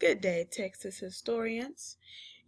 Good day, Texas historians.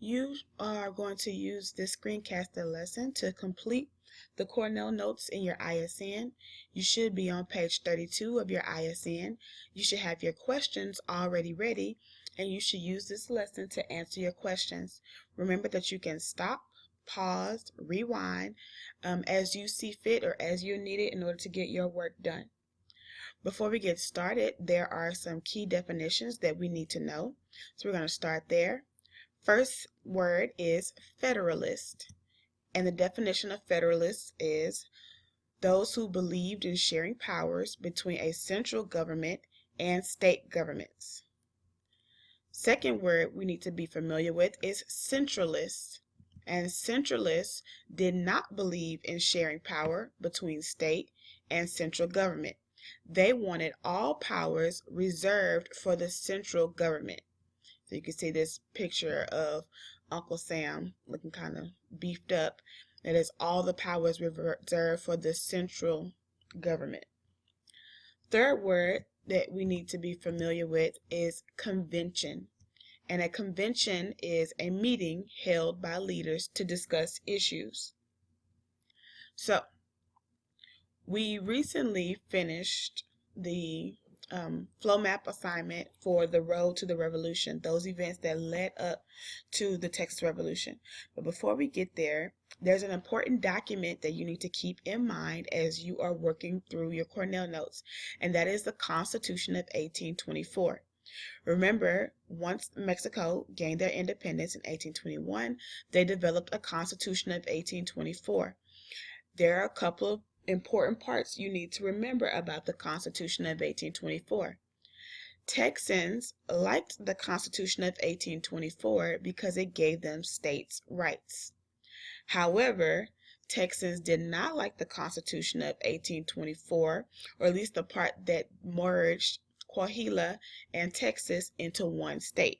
You are going to use this screencaster lesson to complete the Cornell notes in your ISN. You should be on page 32 of your ISN. You should have your questions already ready, and you should use this lesson to answer your questions. Remember that you can stop, pause, rewind as you see fit or as you need it in order to get your work done. Before we get started, there are some key definitions that we need to know. So we're going to start there. First word is federalist. And the definition of federalist is those who believed in sharing powers between a central government and state governments. Second word we need to be familiar with is centralist. And centralists did not believe in sharing power between state and central government. They wanted all powers reserved for the central government. So you can see this picture of Uncle Sam looking kind of beefed up. That is all the powers reserved for the central government. Third word that we need to be familiar with is convention. And a convention is a meeting held by leaders to discuss issues. So, we recently finished the flow map assignment for the Road to the Revolution, those events that led up to the Texas Revolution. But before we get there, there's an important document that you need to keep in mind as you are working through your Cornell notes, and that is the Constitution of 1824. Remember, once Mexico gained their independence in 1821, they developed a Constitution of 1824. There are a couple of important parts you need to remember about the Constitution of 1824. Texans liked the Constitution of 1824 because it gave them states' rights. However, Texans did not like the Constitution of 1824, or at least the part that merged Coahuila and Texas into one state.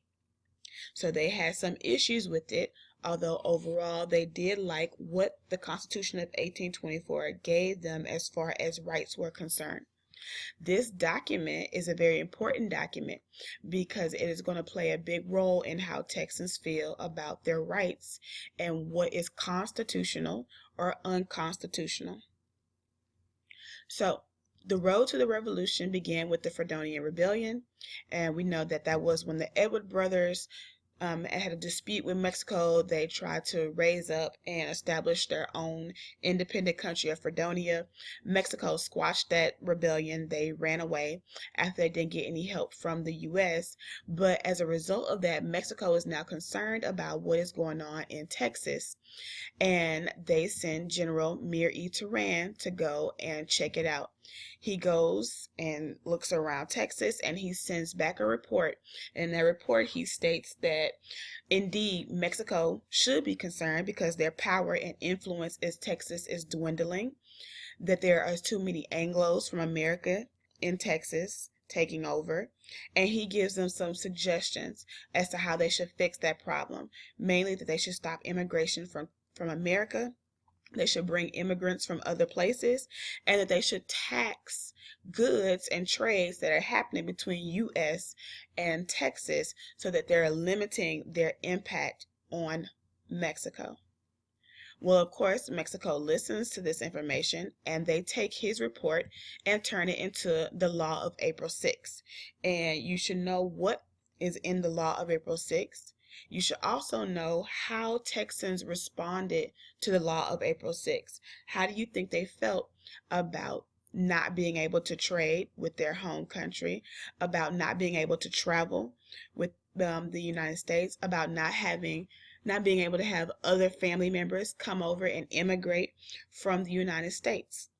So they had some issues with it, although overall they did like what the Constitution of 1824 gave them as far as rights were concerned. This document is a very important document because it is going to play a big role in how Texans feel about their rights and what is constitutional or unconstitutional. So, the road to the revolution began with the Fredonian Rebellion, and we know that that was when the Edward brothers had a dispute with Mexico. They tried to raise up and establish their own independent country of Fredonia. Mexico squashed that rebellion. They ran away after they didn't get any help from the U.S. But as a result of that, Mexico is now concerned about what is going on in Texas. And they send General Mir E. Turan to go and check it out. He goes and looks around Texas, and he sends back a report. And in that report, he states that indeed Mexico should be concerned because their power and influence in Texas is dwindling, that there are too many Anglos from America in Texas taking over, and he gives them some suggestions as to how they should fix that problem. Mainly that they should stop immigration from America, they should bring immigrants from other places, and that they should tax goods and trades that are happening between U.S. and Texas so that they're limiting their impact on Mexico. Well, of course, Mexico listens to this information, and they take his report and turn it into the Law of April 6th. And you should know what is in the Law of April 6th. You should also know how Texans responded to the Law of April 6th. How do you think they felt about not being able to trade with their home country, about not being able to travel with the United States, about not being able to have other family members come over and immigrate from the United States?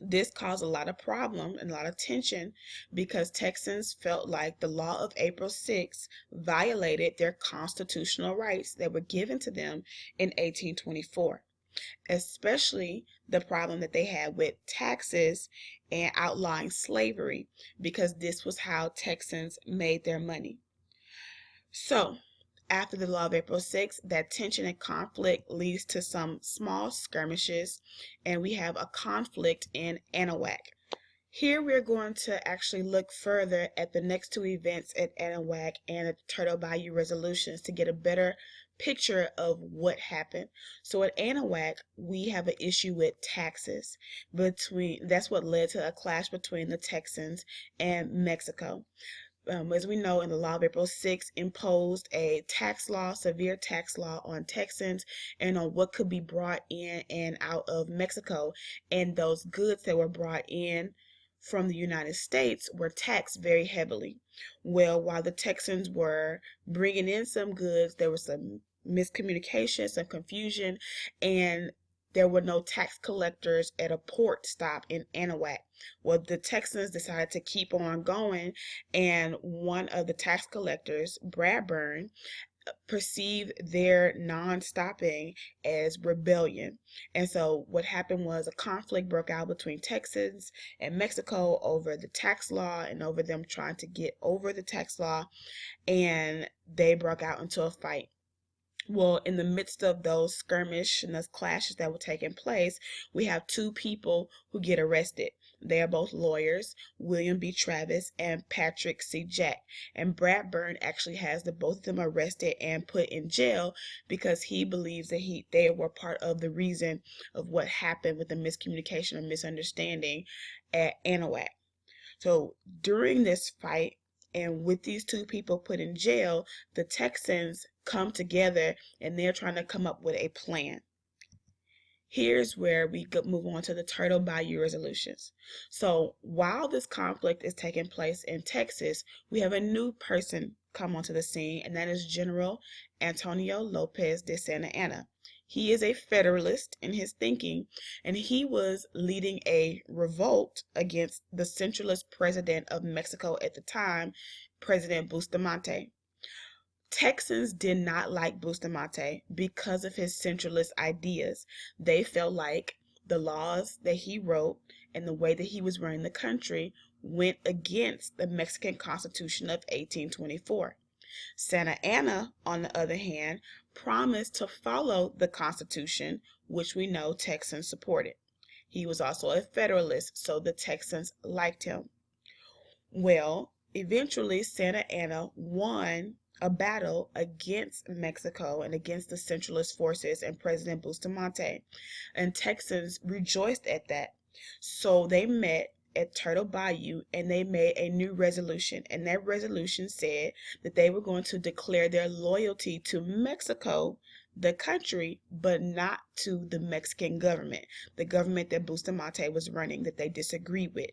This caused a lot of problem and a lot of tension because Texans felt like the Law of April 6th violated their constitutional rights that were given to them in 1824, especially the problem that they had with taxes and outlawing slavery, because this was how Texans made their money. So, after the Law of April 6th, that tension and conflict leads to some small skirmishes, and we have a conflict in Anahuac. Here we're going to actually look further at the next two events at Anahuac and at the Turtle Bayou resolutions to get a better picture of what happened. So at Anahuac, we have an issue with taxes. That's what led to a clash between the Texans and Mexico. As we know, in the law of April 6 imposed a tax law, severe tax law on Texans and on what could be brought in and out of Mexico. And those goods that were brought in from the United States were taxed very heavily. Well, while the Texans were bringing in some goods, there was some miscommunication, some confusion, and there were no tax collectors at a port stop in Anahuac. Well, the Texans decided to keep on going, and one of the tax collectors, Bradburn, perceived their non-stopping as rebellion. And so what happened was a conflict broke out between Texans and Mexico over the tax law and over them trying to get over the tax law, and they broke out into a fight. Well, in the midst of those skirmish and those clashes that were taking place, we have two people who get arrested. They are both lawyers, William B. Travis and Patrick C. Jack. And Bradburn actually has both of them arrested and put in jail because he believes that they were part of the reason of what happened with the miscommunication or misunderstanding at Anahuac. So during this fight, and with these two people put in jail, the Texans come together and they're trying to come up with a plan. Here's where we could move on to the Turtle Bayou resolutions. So while this conflict is taking place in Texas, we have a new person come onto the scene, and that is General Antonio Lopez de Santa Anna. He is a Federalist in his thinking, and he was leading a revolt against the centralist president of Mexico at the time, President Bustamante. Texans did not like Bustamante because of his centralist ideas. They felt like the laws that he wrote and the way that he was running the country went against the Mexican Constitution of 1824. Santa Anna, on the other hand, promised to follow the Constitution, which we know Texans supported. He was also a Federalist, so the Texans liked him. Well, eventually Santa Anna won a battle against Mexico and against the centralist forces and President Bustamante, and Texans rejoiced at that. So they met at Turtle Bayou and they made a new resolution, and that resolution said that they were going to declare their loyalty to Mexico, the country, but not to the Mexican government, the government that Bustamante was running that they disagreed with.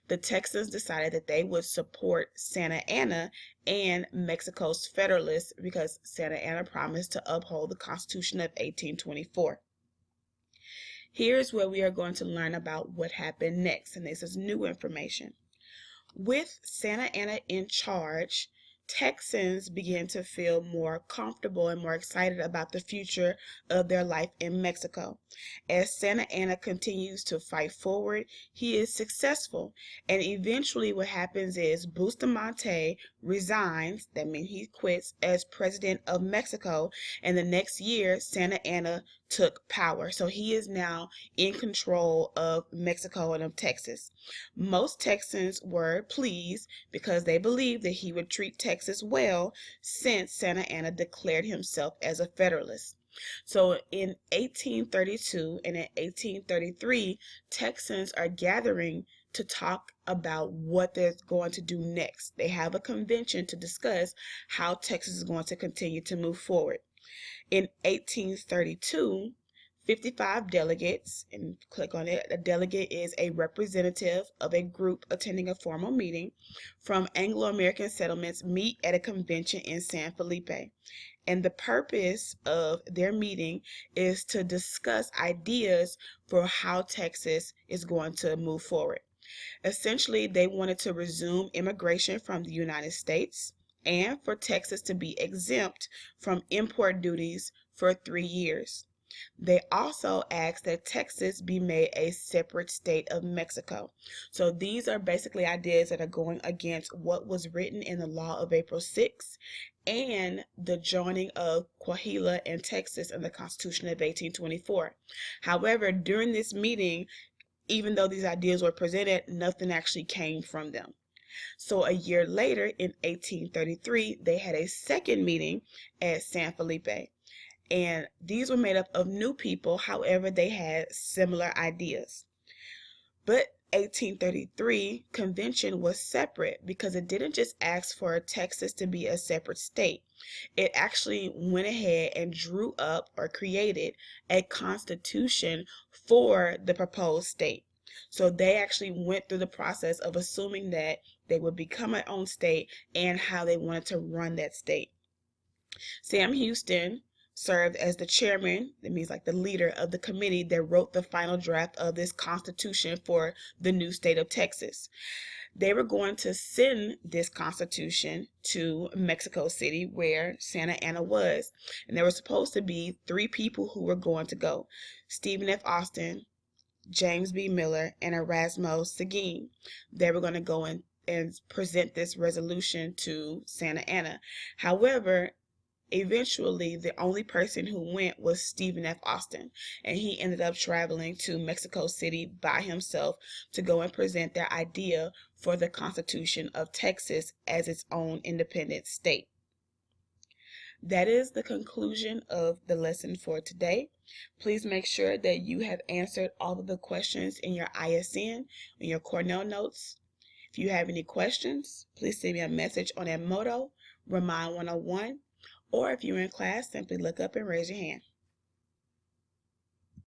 The Texans decided that they would support Santa Anna and Mexico's Federalists because Santa Anna promised to uphold the Constitution of 1824. Here's where we are going to learn about what happened next, and this is new information. With Santa Anna in charge, Texans began to feel more comfortable and more excited about the future of their life in Mexico. As Santa Anna continues to fight forward, he is successful, and eventually what happens is Bustamante resigns, that means he quits, as president of Mexico, and the next year Santa Anna took power. So he is now in control of Mexico and of Texas. Most Texans were pleased because they believed that he would treat Texas well since Santa Anna declared himself as a Federalist. So in 1832 and in 1833, Texans are gathering to talk about what they're going to do next. They have a convention to discuss how Texas is going to continue to move forward. In 1832, 55 delegates, and click on it. A delegate is a representative of a group attending a formal meeting from Anglo-American settlements meet at a convention in San Felipe. And the purpose of their meeting is to discuss ideas for how Texas is going to move forward. Essentially, they wanted to resume immigration from the United States and for Texas to be exempt from import duties for 3 years. They also asked that Texas be made a separate state of Mexico. So these are basically ideas that are going against what was written in the law of April 6 and the joining of Coahuila and Texas in the Constitution of 1824. However, during this meeting, even though these ideas were presented, nothing actually came from them. So a year later, in 1833, they had a second meeting at San Felipe. And these were made up of new people, however, they had similar ideas. But 1833 convention was separate because it didn't just ask for Texas to be a separate state. It actually went ahead and drew up or created a constitution for the proposed state. So they actually went through the process of assuming that they would become their own state and how they wanted to run that state. Sam Houston served as the chairman, that means like the leader of the committee that wrote the final draft of this constitution for the new state of Texas. They were going to send this constitution to Mexico City, where Santa Anna was. And there were supposed to be 3 people who were going to go: Stephen F. Austin, James B. Miller, and Erasmo Seguin. They were going to go and present this resolution to Santa Anna. However, eventually, the only person who went was Stephen F. Austin, and he ended up traveling to Mexico City by himself to go and present their idea for the Constitution of Texas as its own independent state. That is the conclusion of the lesson for today. Please make sure that you have answered all of the questions in your ISN, in your Cornell notes. If you have any questions, please send me a message on Edmodo, Remind 101. Or if you're in class, simply look up and raise your hand.